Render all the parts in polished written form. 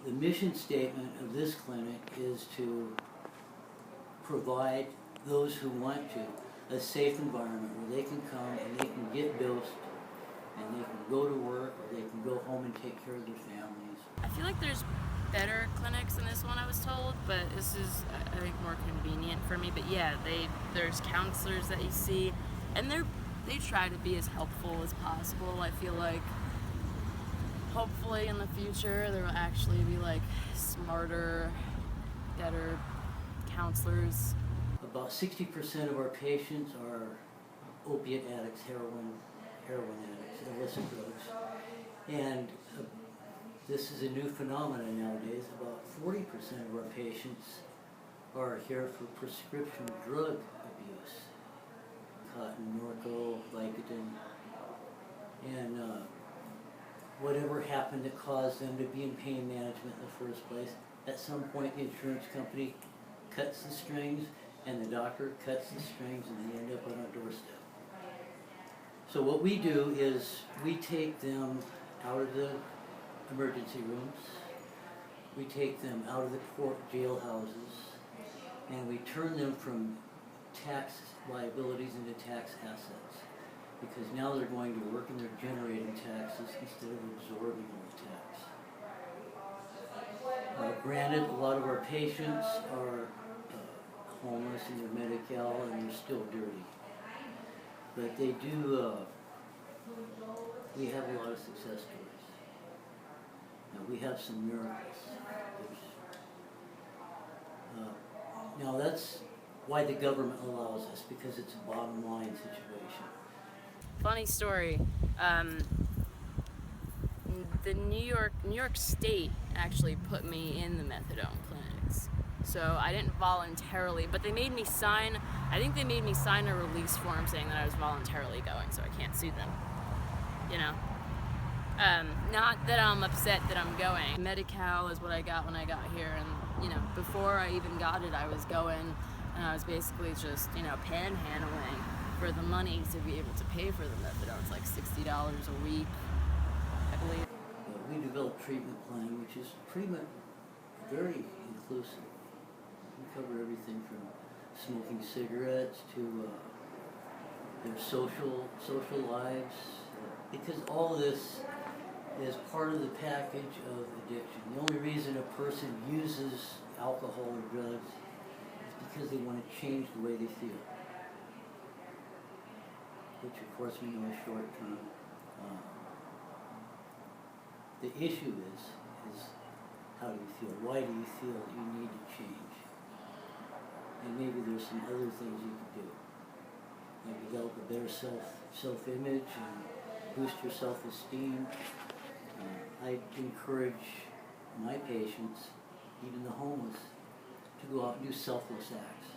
The mission statement of this clinic is to provide those who want to a safe environment where they can come and they can get dosed and they can go to work or they can go home and take care of their families. I feel like there's better clinics than this one, I was told, but this is, I think, more convenient for me. But yeah, there's counselors that you see, and they try to be as helpful as possible. I feel like hopefully in the future there will actually be like smarter, better counselors. About 60% of our patients are opiate addicts, heroin addicts, illicit drugs. And this is a new phenomenon nowadays. About 40% of our patients are here for prescription drug abuse. Cotton, Norco, Vicodin, and whatever happened that caused them to be in pain management in the first place. At some point the insurance company cuts the strings and the doctor cuts the strings and they end up on our doorstep. So what we do is we take them out of the emergency rooms, we take them out of the court jailhouses, and we turn them from tax liabilities into tax assets. Because now they're going to work and they're generating taxes instead of absorbing all the tax. Granted, a lot of our patients are homeless and they're Medi-Cal and they're still dirty. But they do, we have a lot of success stories. Now, we have some miracles. Now that's why the government allows us, because it's a bottom line situation. Funny story. The New York State actually put me in the methadone clinics. So I didn't voluntarily, but they made me sign, I think they made me sign a release form saying that I was voluntarily going, so I can't sue them. You know? Not that I'm upset that I'm going. Medi-Cal is what I got when I got here, and, you know, before I even got it, I was going, and I was basically just, you know, panhandling for the money to be able to pay for the methadone. It's like $60 a week, I believe. We developed a treatment plan, which is pretty much very inclusive. We cover everything from smoking cigarettes to their social lives, because all of this is part of the package of addiction. The only reason a person uses alcohol or drugs is because they want to change the way they feel, which of course we know is short term. The issue is how do you feel? Why do you feel that you need to change? And maybe there's some other things you can do. Like develop a better self-image and boost your self-esteem. I encourage my patients, even the homeless, to go out and do selfless acts.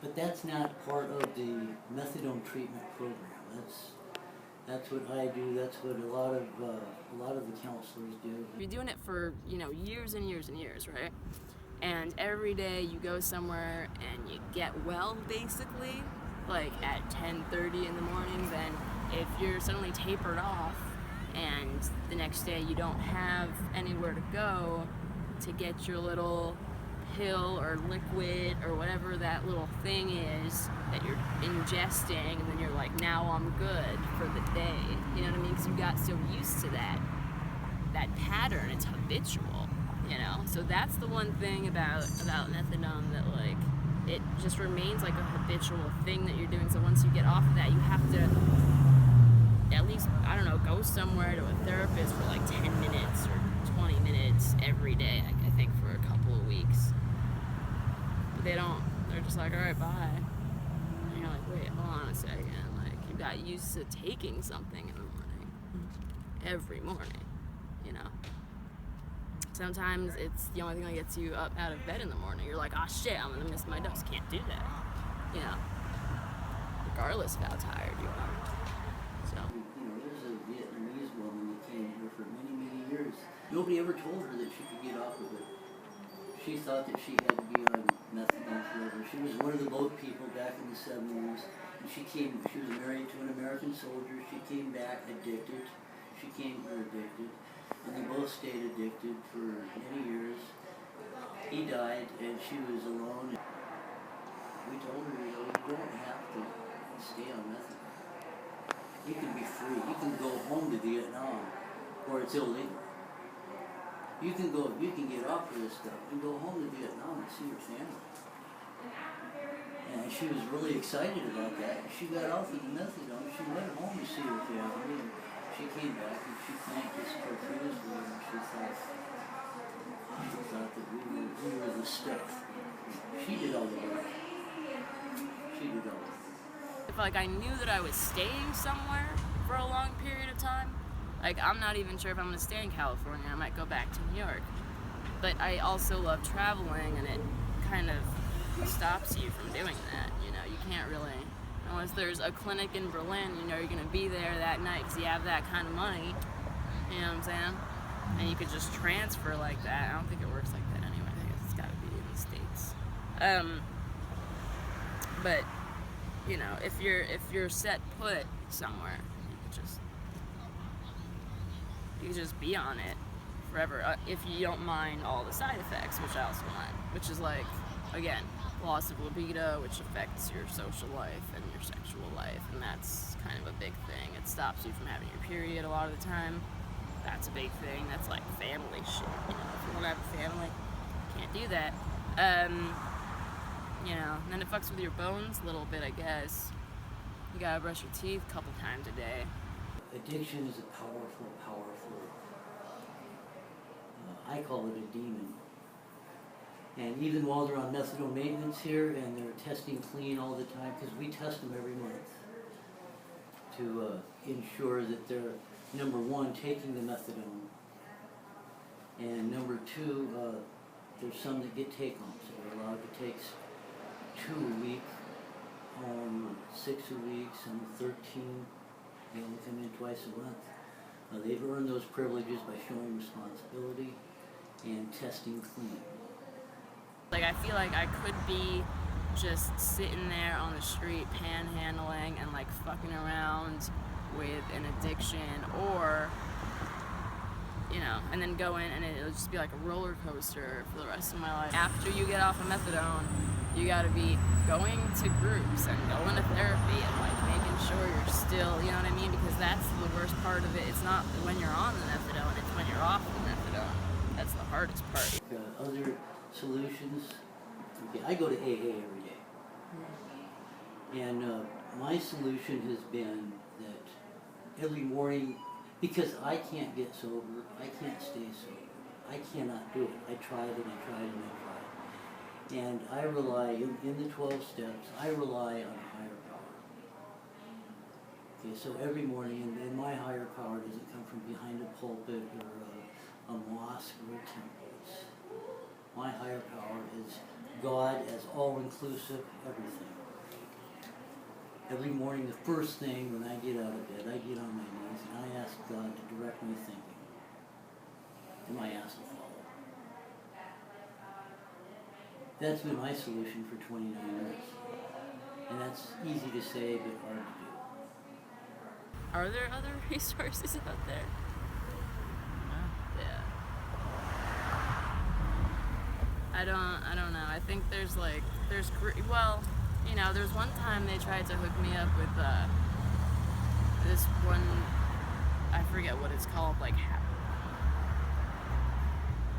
But that's not part of the methadone treatment program. That's what I do. That's what a lot of the counselors do. You're doing it for, you know, years and years and years, right? And every day you go somewhere and you get well, basically, like at 10:30 in the morning. Then if you're suddenly tapered off and the next day you don't have anywhere to go to get your little pill or liquid or whatever that little thing is that you're ingesting, and then you're like, now I'm good for the day, you know what I mean? Because you got so used to that pattern. It's habitual, you know? So that's the one thing about methadone, that like it just remains like a habitual thing that you're doing. So once you get off of that, you have to at least, I don't know, go somewhere to a therapist for like 10 minutes or 20 minutes every day, I think, for a couple of weeks. But they're just like, all right, bye. And you're like, wait, hold on a second. Like, you got used to taking something in the morning. Every morning, you know? Sometimes it's the only thing that gets you up out of bed in the morning. You're like, oh shit, I'm gonna miss my dose. Can't do that, you know? Regardless of how tired you are. So. You know, there's a Vietnamese woman that came here for many, many years. Nobody ever told her that she could get off of it. She thought that she had to be on methadone forever. She was one of the boat people back in the 70s. And she was married to an American soldier. She came back addicted. She came here addicted, and they both stayed addicted for many years. He died, and she was alone. We told her, you don't have to stay on methadone. You can be free. You can go home to Vietnam, or it's illegal. You can get off of this stuff and go home to Vietnam and see your family. And she was really excited about that. She got off of the methadone. She went home to see her family, and she came back and she thanked us profusely, and she thought that we were the stuff. She did all the work. She did all the work. If like I knew that I was staying somewhere for a long period of time, like I'm not even sure if I'm gonna stay in California. I might go back to New York. But I also love traveling, and it kind of stops you from doing that. You know, you can't really, unless there's a clinic in Berlin, you know you're gonna be there that night because you have that kind of money. You know what I'm saying? And you could just transfer like that. I don't think it works like that anyway. I think it's got to be in the States. But you know, if you're set put somewhere, you could just be on it forever if you don't mind all the side effects, which I also mind, which is like, again, loss of libido, which affects your social life and your sexual life, and that's kind of a big thing. It stops you from having your period a lot of the time. That's a big thing. That's like family shit. You know, if you want to have a family, you can't do that. You know, and then it fucks with your bones a little bit, I guess. You gotta brush your teeth a couple times a day. Addiction is a powerful, I call it a demon. And even while they're on methadone maintenance here and they're testing clean all the time, because we test them every month to ensure that they're, number one, taking the methadone, and number two, there's some that get take-home, so they're allowed to take 2 a week, 6 a week, some 13. They only come in twice a month. They've earned those privileges by showing responsibility and testing clean. Like, I feel like I could be just sitting there on the street panhandling and like fucking around with an addiction, or you know, and then go in and it'll just be like a roller coaster for the rest of my life. After you get off of methadone, you gotta be going to groups and going to therapy and like making sure you're still, you know what I mean? Because that's the worst part of it. It's not when you're on the methadone, it's when you're off the methadone. That's the hardest part. Other solutions, okay, I go to AA every day. And my solution has been that every morning, because I can't get sober, I can't stay sober, I cannot do it. I tried and I tried and I tried. And I rely, in the 12 steps, I rely on a higher power. Okay, so every morning, and my higher power doesn't come from behind a pulpit or a mosque or a temple. My higher power is God as all-inclusive everything. Every morning, the first thing when I get out of bed, I get on my knees and I ask God to direct my thinking. And my ass will follow. That's been my solution for 29 years. And that's easy to say, but hard to do. Are there other resources out there? Yeah. I don't know. I think there's well, you know, there's one time they tried to hook me up with this one, I forget what it's called, like,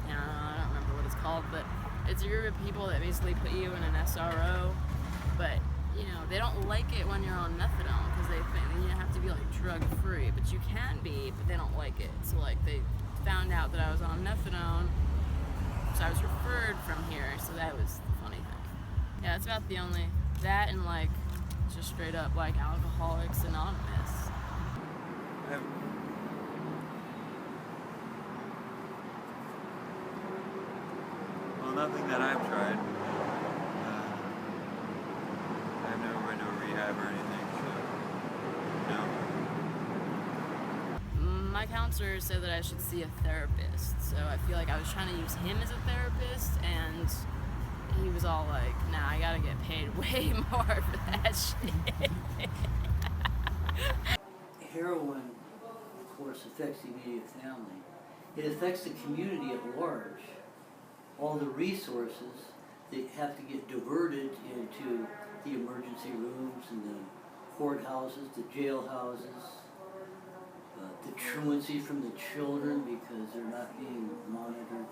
you know, I don't remember what it's called, but it's a group of people that basically put you in an SRO, but, you know, they don't like it when you're on methadone, because they think you have to be, like, drug-free, but you can be, but they don't like it. So, like, they found out that I was on methadone, so I was referred from here, so that was the funny thing. Yeah, that's about the only, that and, like, just straight up, like, Alcoholics Anonymous. Well, nothing that I've tried. I've never been to a rehab or anything, so no. My counselor said that I should see a therapist, so I feel like I was trying to use him as a therapist, and he was all like, nah, I gotta get paid way more for that shit. Heroin course, affects the immediate family. It affects the community at large. All the resources that have to get diverted into the emergency rooms and the courthouses, the jailhouses, the truancy from the children because they're not being monitored,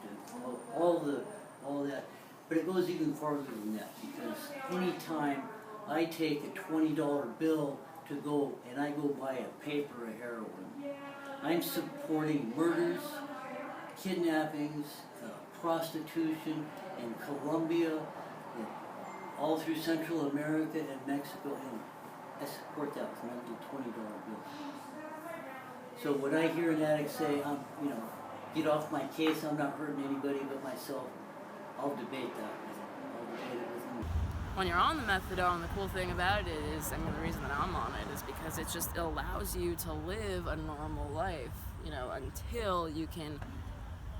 all that. But it goes even farther than that, because anytime I take a $20 bill to go and I go buy a paper of heroin, I'm supporting murders, kidnappings, prostitution in Colombia, all through Central America and Mexico, and I support that with my little $20 bill. So when I hear an addict say, get off my case, I'm not hurting anybody but myself, I'll debate that with him. I'll debate it with him. When you're on the methadone, the cool thing about it is, the reason that I'm on it is because it allows you to live a normal life, until you can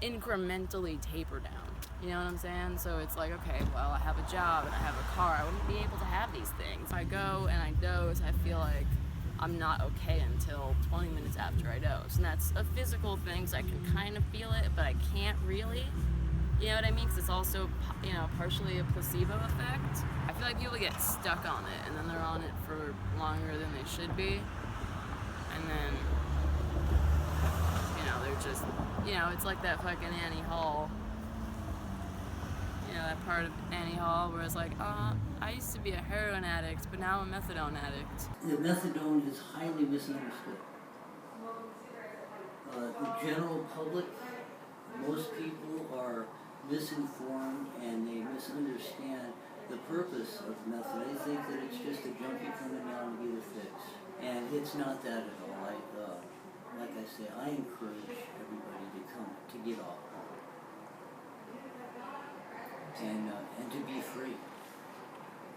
incrementally taper down. You know what I'm saying? So it's like, okay, well, I have a job and I have a car. I wouldn't be able to have these things. If I go and I dose, I feel like I'm not okay until 20 minutes after I dose. And that's a physical thing, so I can kind of feel it, but I can't really. You know what I mean? Because it's also, partially a placebo effect. I feel like people get stuck on it, and then they're on it for longer than they should be. And then, they're just, it's like that fucking Annie Hall. That part of Annie Hall where it's like, I used to be a heroin addict, but now I'm a methadone addict. The methadone is highly misunderstood. The general public, most people are misinformed and they misunderstand the purpose of methadone. They think that it's just a junkie coming down to get a fix. And it's not that at all. Like I say, I encourage everybody to get off and to be free.